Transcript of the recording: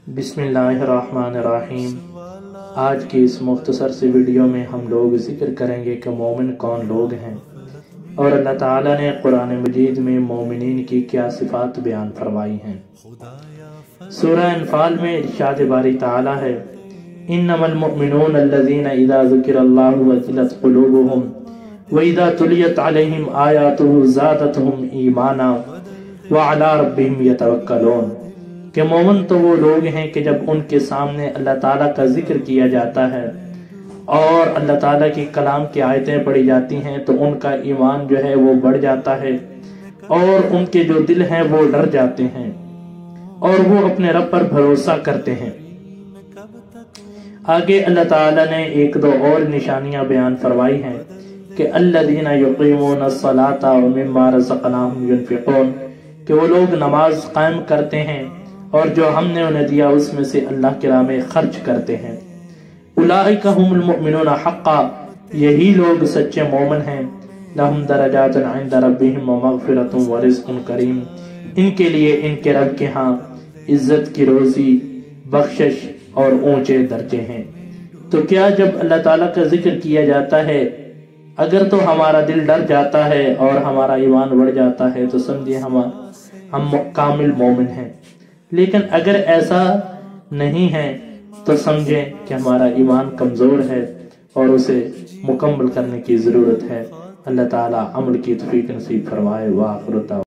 بسم اللہ الرحمن الرحیم۔ آج کی اس مختصر سی ویڈیو میں ہم لوگ ذکر کریں گے کہ مومن کون لوگ ہیں اور اللہ تعالیٰ نے قرآن مجید میں مومنین کی کیا صفات بیان فرمائی ہیں۔ سورہ انفال میں ارشاد باری تعالیٰ ہے انما المؤمنون الذین اذا ذکر اللہ وجلت قلوبهم واذا تلیت علیہم آیاتہ زادتہم ایمانا وعلی ربہم یتوکلون، کہ مومن تو وہ لوگ ہیں کہ جب ان کے سامنے اللہ تعالیٰ کا ذکر کیا جاتا ہے اور اللہ تعالیٰ کی کلام کی آیتیں پڑھی جاتی ہیں تو ان کا ایمان جو ہے وہ بڑھ جاتا ہے اور ان کے جو دل ہیں وہ ڈر جاتے ہیں اور وہ اپنے رب پر بھروسہ کرتے ہیں۔ آگے اللہ تعالیٰ نے ایک دو اور نشانیاں بیان فرمائی ہیں کہ الذین یقیمون الصلاۃ ومما رزقناہم ینفقون، کہ وہ لوگ نماز قائم کرتے ہیں اور جو ہم نے انہیں دیا اس میں سے اللہ کی راہ میں خرچ کرتے ہیں۔ اولئک ھم المؤمنون حقا، یہی لوگ سچے مومن ہیں۔ لہم درجات عند ربہم ومغفرۃ ورزق کریم، ان کے لیے ان کے رب کے ہاں عزت کی روزی، بخشش اور اونچے درجے ہیں۔ تو کیا جب اللہ تعالیٰ کا ذکر کیا جاتا ہے اگر تو ہمارا دل ڈر جاتا ہے اور ہمارا ایمان بڑھ جاتا ہے تو سمجھے ہم کامل مومن ہیں، لیکن اگر ایسا نہیں ہے تو سمجھیں کہ ہمارا ایمان کمزور ہے اور اسے مکمل کرنے کی ضرورت ہے۔ اللہ تعالیٰ عمل کی توفیق نصیب فرمائے۔ وآخر دعوانا